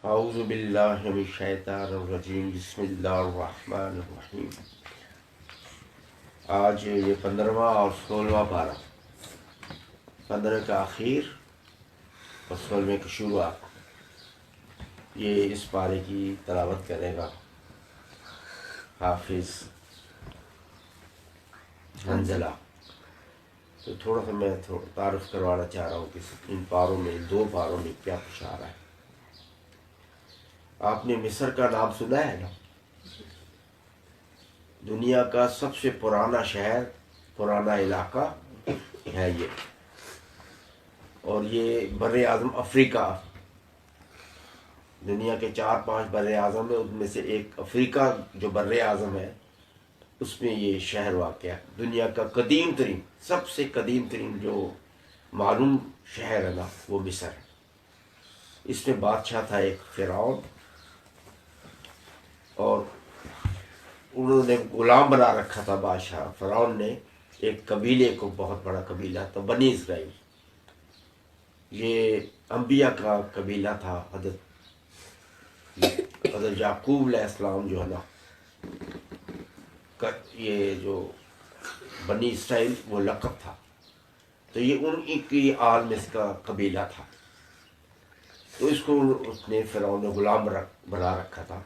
اعوذ باللہ من الشیطان الرجیم بسم اللہ الرحمن الرحیم۔ آج یہ 15واں اور 16واں پارہ، 15 کا آخر اور 16 کی شروعات، یہ اس پارے کی تلاوت کرے گا حافظ حنظلہ۔ تو تھوڑا سا میں تعارف کروانا چاہ رہا ہوں کہ ان پاروں میں، دو پاروں میں کیا کچھ آ رہا ہے۔ آپ نے مصر کا نام سنا ہے نا؟ دنیا کا سب سے پرانا شہر، پرانا علاقہ ہے یہ، اور یہ بر اعظم افریقہ، دنیا کے 4-5 بر اعظم ہیں، ان میں سے ایک افریقہ جو بر اعظم ہے اس میں یہ شہر واقع ہے۔ دنیا کا قدیم ترین، سب سے قدیم ترین جو معلوم شہر ہے نا، وہ مصر ہے۔ اس میں بادشاہ تھا ایک فرعون، اور انہوں نے غلام بنا رکھا تھا بادشاہ فرعون نے ایک قبیلے کو، بہت بڑا قبیلہ تھا بنی اسرائیل۔ یہ انبیاء کا قبیلہ تھا۔ حضرت یعقوب علیہ السلام جو ہے نا، یہ جو بنی اسرائیل وہ لقب تھا، تو یہ ان کی آل میں اس کا قبیلہ تھا۔ تو اس کو اس نے فرعون نے غلام بنا رکھا تھا،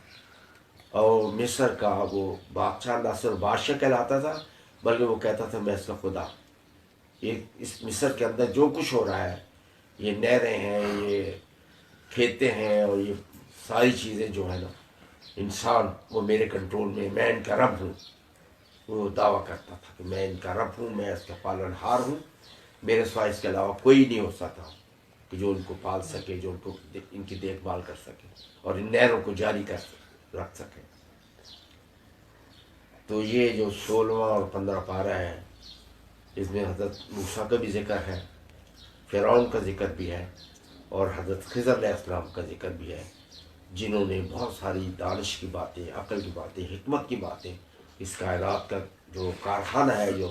اور مصر کا وہ بادشاہ نہ صرف بادشاہ کہلاتا تھا بلکہ وہ کہتا تھا میں اس کا خدا۔ یہ اس مصر کے اندر جو کچھ ہو رہا ہے، یہ نہریں ہیں، یہ کھیتے ہیں، اور یہ ساری چیزیں جو ہے نا، انسان وہ میرے کنٹرول میں، میں ان کا رب ہوں۔ وہ دعویٰ کرتا تھا کہ میں ان کا رب ہوں، میں اس کا پالن ہار ہوں، میرے سوا اس کے علاوہ کوئی نہیں ہو سکتا کہ جو ان کو پال سکے، جو ان کو ان کی دیکھ بھال کر سکے اور ان نہروں کو جاری رکھ سکے۔ تو یہ جو 16واں اور 15 پارہ ہے، اس میں حضرت موسیٰ کا بھی ذکر ہے، فرعون کا ذکر بھی ہے، اور حضرت خضر علیہ السلام کا ذکر بھی ہے، جنہوں نے بہت ساری دانش کی باتیں، عقل کی باتیں، حکمت کی باتیں، اس کائنات کا جو کارخانہ ہے جو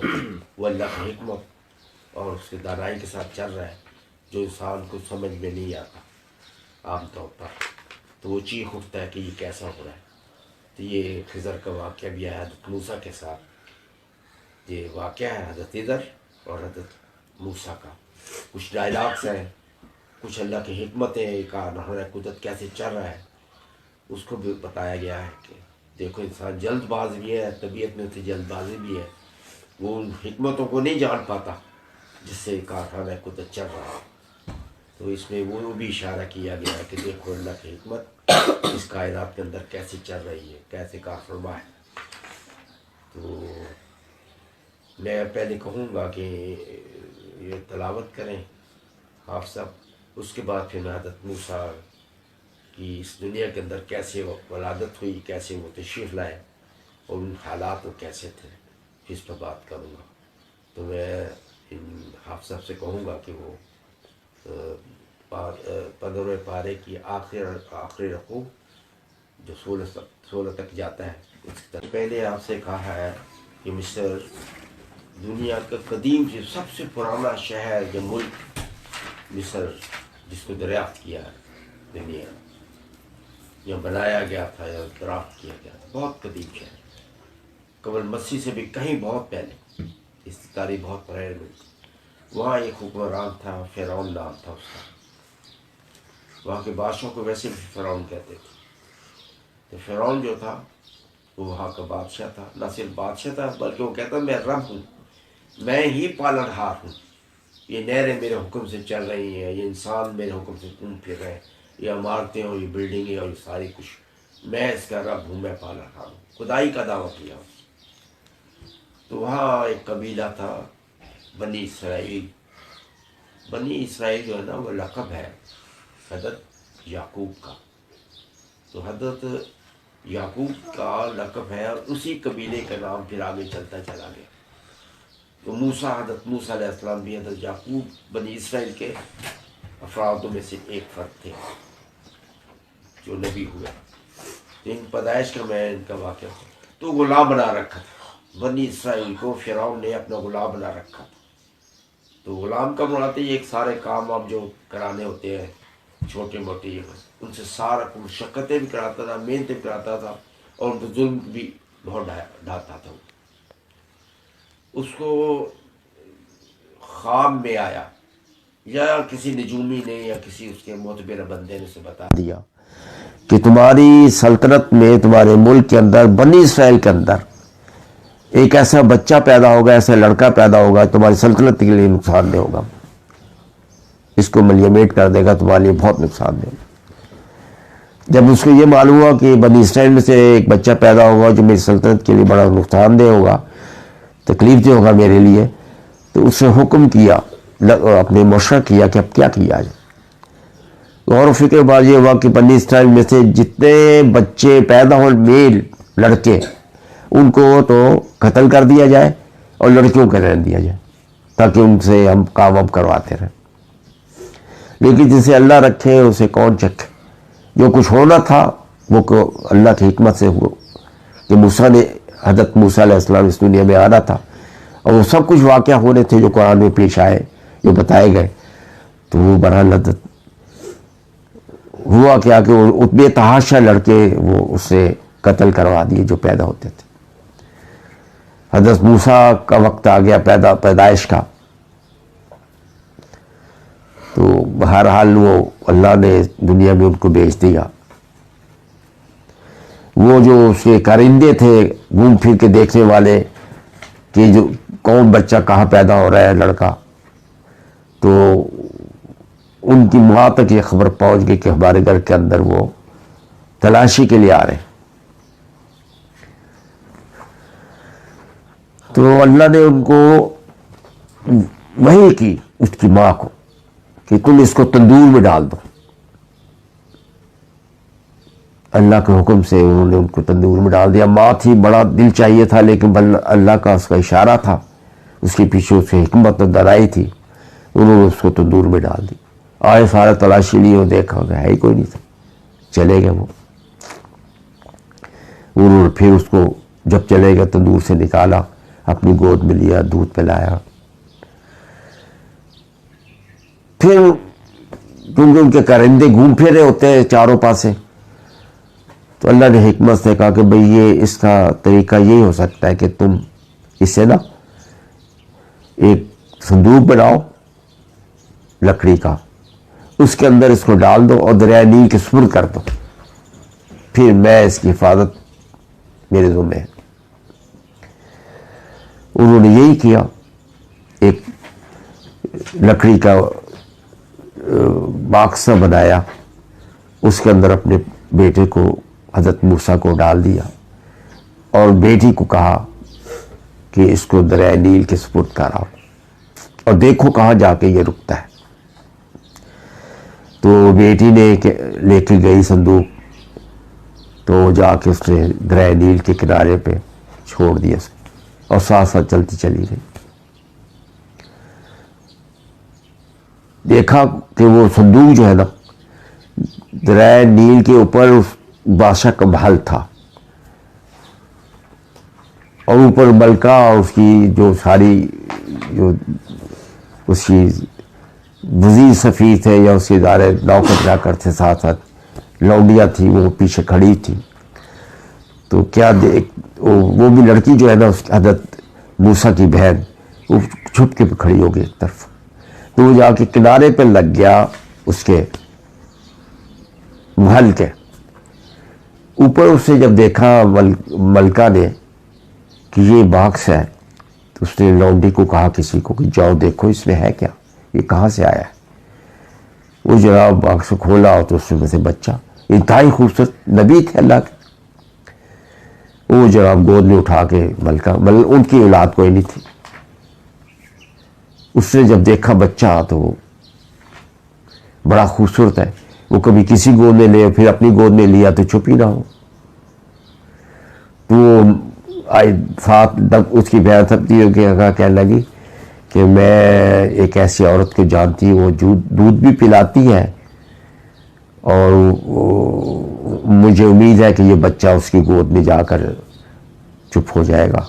وہ اللہ کی حکمت اور اس کی دانائی کے ساتھ چل رہا ہے، جو انسان کو سمجھ میں نہیں آتا عام طور پر، تو وہ چیخ اٹھتا ہے کہ یہ کیسا ہو رہا ہے۔ تو یہ خضر کا واقعہ بھی ہے حضرت موسیٰ کے ساتھ۔ یہ واقعہ ہے حضرت خضر اور حضرت موسیٰ کا۔ کچھ ڈائلاگس ہیں، کچھ اللہ کی حکمتیں کا نہر قدرت کیسے چل رہا ہے، اس کو بھی بتایا گیا ہے کہ دیکھو انسان جلد باز بھی ہے، طبیعت میں سے جلد بازی بھی ہے، وہ ان حکمتوں کو نہیں جان پاتا جس سے کارخانہ قدرت چل رہا ہے۔ تو اس میں وہ بھی اشارہ کیا گیا ہے کہ دیکھو اللہ کی حکمت اس کائنات کے اندر کیسے چل رہی ہے، کیسے کار فرما ہے۔ تو میں پہلے کہوں گا کہ یہ تلاوت کریں آپ سب، اس کے بعد پھر میں حضرت موسیٰ کی اس دنیا کے اندر کیسے ولادت ہوئی، کیسے وہ تشریف لائے، اور ان حالات وہ کیسے تھے، اس پر بات کروں گا۔ تو میں آپ سب سے کہوں گا کہ وہ 15 پارے کی آخری رقو جو 16 تک جاتا ہے، اس کی پہلے آپ سے کہا ہے کہ مصر دنیا کا قدیم سے سب سے پرانا شہر یا ملک مصر، جس کو دریافت کیا ہے دنیا، یا بنایا گیا تھا یا دریافت کیا گیا تھا، بہت قدیم شہر، قبل مسیح سے بھی کہیں بہت پہلے، اس کی تاریخ بہت پرانے ملک۔ وہاں ایک حکمران تھا، فرعون نام تھا اس کا۔ وہاں کے بادشاہوں کو ویسے بھی فرعون کہتے تھے۔ تو فرعون جو تھا وہ وہاں کا بادشاہ تھا، نہ صرف بادشاہ تھا بلکہ وہ کہتا میں رب ہوں، میں ہی پالن ہار ہوں، یہ نہریں میرے حکم سے چل رہی ہیں، یہ انسان میرے حکم سے گھوم پھر رہے ہیں، یہ عمارتیں اور یہ بلڈنگیں اور یہ ساری کچھ، میں اس کا رب ہوں، میں پالن ہار ہوں، خدائی کا دعویٰ کیا۔ تو وہاں ایک قبیلہ تھا بنی اسرائیل۔ بنی اسرائیل جو ہے نا وہ لقب ہے حضرت یعقوب کا۔ تو حضرت یعقوب کا لقب ہے، اور اسی قبیلے کا نام پھر آگے چلتا چلا گیا۔ تو موسیٰ، حضرت موسیٰ علیہ السلام بھی حضرت یعقوب بنی اسرائیل کے افرادوں میں سے ایک فرد تھے جو نبی ہوئے۔ ان پیدائش کا میں ان کا واقعہ تو غلام بنا رکھا تھا بنی اسرائیل کو، فرعون نے اپنا غلام بنا رکھا تھا۔ تو غلام کا بناتے ہی ایک سارے کام آپ جو کرانے ہوتے ہیں، چھوٹے موٹے یہ بس ان سے سارا مشقتیں بھی کراتا تھا، محنتیں بھی کراتا تھا، اور ان پہ ظلم بھی بہت ڈھاتا تھا. اس کو خواب میں آیا یا کسی نجومی نے یا کسی اس کے معتبر بندے نے اسے بتا دیا کہ تمہاری سلطنت میں، تمہارے ملک کے اندر، بنی اسرائیل کے اندر ایک ایسا بچہ پیدا ہوگا، ایسا لڑکا پیدا ہوگا تمہاری سلطنت کے لیے نقصان دہ ہوگا، اس کو ملیمیٹ کر دے گا، تمہارے لیے بہت نقصان دہ ہوگا. جب اس کو یہ معلوم ہوا کہ بنی اسرائیل میں سے ایک بچہ پیدا ہوگا جو میری سلطنت کے لیے بڑا نقصان دہ ہوگا، تکلیف دہ ہوگا میرے لیے، تو اس نے حکم کیا، اپنے مشورہ کیا کہ اب کیا کیا جائے. غور و فکر بعد یہ ہوا کہ بنی اسرائیل میں سے جتنے بچے پیدا ہوں میل لڑکے، ان کو تو قتل کر دیا جائے اور لڑکیوں کو رہنے دیا جائے تاکہ ان سے ہم کام اب کرواتے رہیں. لیکن جسے اللہ رکھے اسے کون چکھے. جو کچھ ہونا تھا وہ اللہ کی حکمت سے ہوا کہ حضرت موسیٰ علیہ السلام اس دنیا میں آنا تھا، اور وہ سب کچھ واقعہ ہونے تھے جو قرآن میں پیش آئے، جو بتائے گئے. تو وہ برحال ہوا کیا کہ وہ بے تحاشا لڑکے وہ اس سے قتل کروا دیے جو پیدا ہوتے تھے. حضرت موسیٰ کا وقت آ گیا پیدائش کا، تو بہرحال وہ اللہ نے دنیا میں ان کو بھیج دیا. وہ جو اس کے کارندے تھے گھوم پھر کے دیکھنے والے کہ جو کون بچہ کہاں پیدا ہو رہا ہے لڑکا، تو ان کی ماں تک یہ خبر پہنچ گئی کہ ہمارے گھر کے اندر وہ تلاشی کے لیے آ رہے ہیں. تو اللہ نے ان کو وحی کی اس کی ماں کو کہ تم اس کو تندور میں ڈال دو. اللہ کے حکم سے انہوں نے ان کو تندور میں ڈال دیا. ماں تھی، بڑا دل چاہیے تھا، لیکن اللہ کا اس کا اشارہ تھا، اس کے پیچھے اس کی حکمت درائی تھی. انہوں نے اس کو تندور میں ڈال دی. آئے سارا تلاشی لیے اور دیکھا گیا ہے ہی کوئی نہیں تھا. چلے گئے وہ. انہوں نے پھر اس کو جب چلے گئے تندور سے نکالا، اپنی گود میں لیا، دودھ پلایا. پھر کیونکہ ان کے کرندے گھوم پھر رہے ہوتے ہیں چاروں پاسے، تو اللہ نے حکمت سے کہا کہ بھئی یہ اس کا طریقہ یہی ہو سکتا ہے کہ تم اسے نا ایک صندوق بناؤ لکڑی کا، اس کے اندر اس کو ڈال دو اور دریائے نیل کے سپرد کر دو، پھر میں اس کی حفاظت میرے ذمہ ہے. انہوں نے یہی کیا. ایک لکڑی کا باکس بنایا، اس کے اندر اپنے بیٹے کو حضرت موسیٰ کو ڈال دیا اور بیٹی کو کہا کہ اس کو دریائے نیل کے سپرد کراؤ اور دیکھو کہاں جا کے یہ رکتا ہے. تو بیٹی نے لے کے گئی صندوق، تو جا کے اس نے دریائے نیل کے کنارے پہ چھوڑ دیا اور ساتھ ساتھ چلتی چلی رہی. دیکھا کہ وہ صندوق جو ہے نا دریائے نیل کے اوپر اس بادشاہ کا محل تھا، اور اوپر ملکہ اور اس کی جو ساری جو اس کی وزیر سفیر تھے یا اس کے ادارے نوکر چاکر تھے، ساتھ ساتھ لونڈیاں تھی وہ پیچھے کھڑی تھی. تو کیا وہ بھی لڑکی جو ہے نا اس حضرت موسیٰ کی بہن، وہ چھپ کے کھڑی ہو گئی ایک طرف. تو وہ جا کے کنارے پہ لگ گیا اس کے محل کے اوپر. اس نے جب دیکھا ملکہ نے کہ یہ باکس ہے، تو اس نے لونڈی کو کہا کسی کو کہ جاؤ دیکھو اس میں ہے کیا، یہ کہاں سے آیا ہے. وہ جناب باکس کو کھولا تو اس میں سے بچہ انتہائی خوبصورت نبی تھے اللہ کے. وہ جناب گود میں اٹھا کے ملکہ ان کی اولاد کوئی نہیں تھی. اس نے جب دیکھا بچہ تو بڑا خوبصورت ہے، وہ کبھی کسی گود میں لے پھر اپنی گود میں لیا تو چپ ہی نہ ہو. تو وہ ساتھ اس کی بہن سبتی ہو کے کہنے لگی کہ میں ایک ایسی عورت کو جانتی ہوں، وہ دودھ بھی پلاتی ہے اور مجھے امید ہے کہ یہ بچہ اس کی گود میں جا کر چپ ہو جائے گا.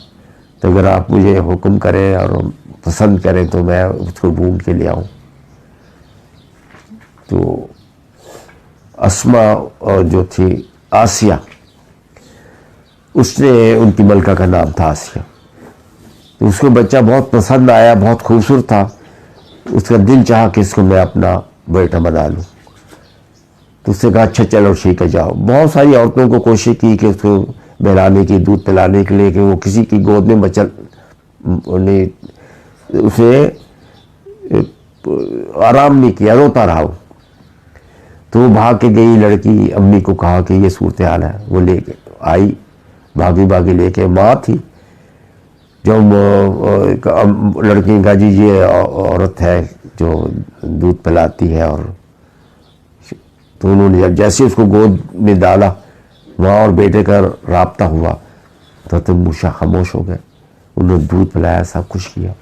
تو اگر آپ مجھے حکم کریں اور پسند کریں تو میں اس کو ڈھونڈ کے لے آؤں. تو اسما جو تھی آسیہ، اس نے ان کی ملکہ کا نام تھا آسیہ، تو اس کو بچہ بہت پسند آیا، بہت خوبصورت تھا، اس کا دل چاہا کہ اس کو میں اپنا بیٹا بنا لوں، تو اس نے کہا اچھا چلو ٹھیک ہے جاؤ۔ بہت ساری عورتوں کو کوشش کی کہ اس کو بہلانے کی، دودھ پلانے کے لیے، کہ وہ کسی کی گود میں بچہ اسے آرام نہیں کیا، روتا رہا وہ، تو وہ بھاگ کے گئی، لڑکی امی کو کہا کہ یہ صورتحال ہے، وہ لے کے آئی، بھاگی لے کے، ماں تھی، جب لڑکی نے کہا جی یہ عورت ہے جو دودھ پلاتی ہے، اور تو انہوں نے جیسے اس کو گود میں ڈالا، ماں اور بیٹے کا رابطہ ہوا، تو موسیٰ خاموش ہو گئے، انہوں نے دودھ پلایا، سب کچھ کیا،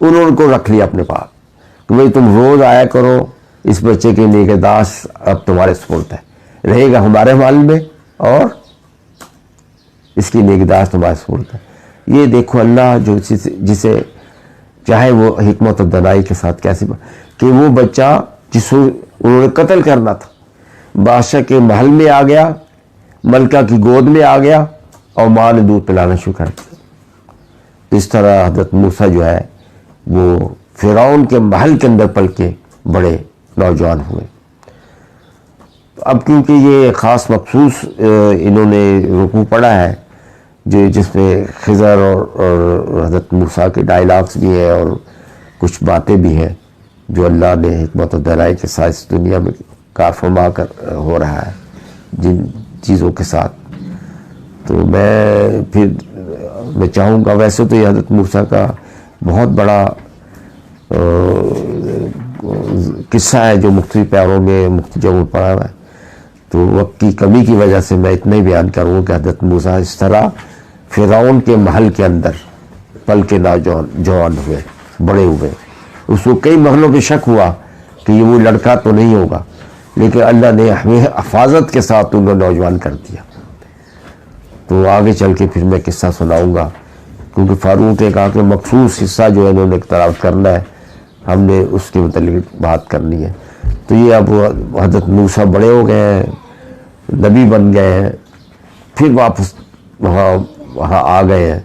انہوں نے کو رکھ لیا اپنے پاس کہ بھئی تم روز آیا کرو، اس بچے کی نگہداشت اب تمہارے سپرد ہے، رہے گا ہمارے محل میں، اور اس کی نگہداشت تمہارے سپرد ہے۔ یہ دیکھو اللہ جو جسے چاہے وہ حکمت و دانائی کے ساتھ کیسے، کہ وہ بچہ جس کو انہوں نے قتل کرنا تھا، بادشاہ کے محل میں آ گیا، ملکہ کی گود میں آ گیا، اور ماں نے دودھ پلانا شروع کر دیا۔ اس طرح حضرت موسیٰ جو ہے وہ فرعون کے محل کے اندر پل کے بڑے نوجوان ہوئے۔ اب کیونکہ یہ خاص مخصوص انہوں نے رکوع پڑھا ہے جس میں خضر اور حضرت موسیٰ کے ڈائلاگس بھی ہیں، اور کچھ باتیں بھی ہیں جو اللہ نے حکمت و دانائی کے ساتھ اس دنیا میں کار فرما کر ہو رہا ہے جن چیزوں کے ساتھ، تو میں چاہوں گا، ویسے تو یہ حضرت موسیٰ کا بہت بڑا قصہ ہے جو مختلف پیاروں میں مختلف جگہوں پڑھا ہوا ہے، تو وقت کی کمی کی وجہ سے میں اتنا ہی بیان کروں کہ حضرت موسیٰ اس طرح فرعون کے محل کے اندر پل کے نوجوان ہوئے، بڑے ہوئے۔ اس کو کئی مرحلوں پہ شک ہوا کہ یہ وہ لڑکا تو نہیں ہوگا، لیکن اللہ نے ہمیں حفاظت کے ساتھ ان کو نوجوان کر دیا۔ تو آگے چل کے پھر میں قصہ سناؤں گا، کیونکہ فاروق نے کہا کہ مخصوص حصہ جو ہے انہوں نے تلاوت کرنا ہے، ہم نے اس کے متعلق بات کرنی ہے۔ تو یہ اب حضرت موسیٰ بڑے ہو گئے ہیں، نبی بن گئے ہیں، پھر واپس وہاں آ گئے ہیں،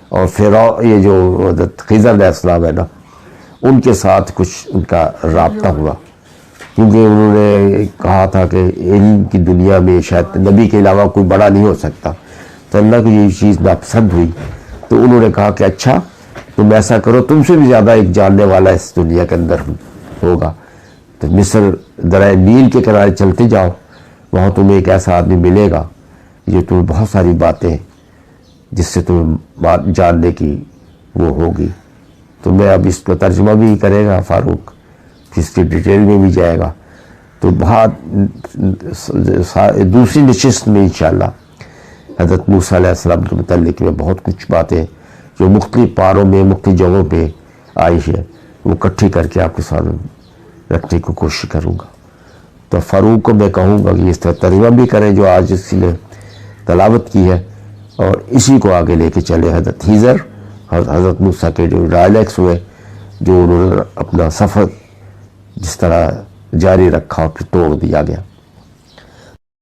اور فرعون یہ جو حضرت خضر علیہ السلام ہے نا، ان کے ساتھ کچھ ان کا رابطہ ہوا، کیونکہ انہوں نے کہا تھا کہ علم کی دنیا میں شاید نبی کے علاوہ کوئی بڑا نہیں ہو سکتا، تو اللہ کو یہ چیز ناپسند ہوئی، تو انہوں نے کہا کہ اچھا تم ایسا کرو، تم سے بھی زیادہ ایک جاننے والا اس دنیا کے اندر ہوگا، تو مصر دریا نیل کے کنارے چلتے جاؤ، وہاں تمہیں ایک ایسا آدمی ملے گا جو تمہیں بہت ساری باتیں جس سے تمہیں بات جاننے کی وہ ہوگی۔ تو میں اب اس کا ترجمہ بھی کرے گا فاروق، پھر اس کی ڈیٹیل میں بھی جائے گا، تو بہت دوسری نشست میں انشاءاللہ حضرت موسیٰ علیہ السلام کے متعلق میں بہت کچھ باتیں جو مختلف پاروں میں مختلف جگہوں پہ آئی ہے وہ اکٹھی کر کے آپ کے سامنے رکھنے کی کوشش کروں گا۔ تو فاروق کو میں کہوں گا کہ اس طرح ترجمہ بھی کریں جو آج اس نے تلاوت کی ہے، اور اسی کو آگے لے کے چلے حضرت خضر، حضرت موسیٰ کے جو ڈائلیکس ہوئے، جو انہوں نے اپنا سفر جس طرح جاری رکھا اور پھر توڑ دیا گیا۔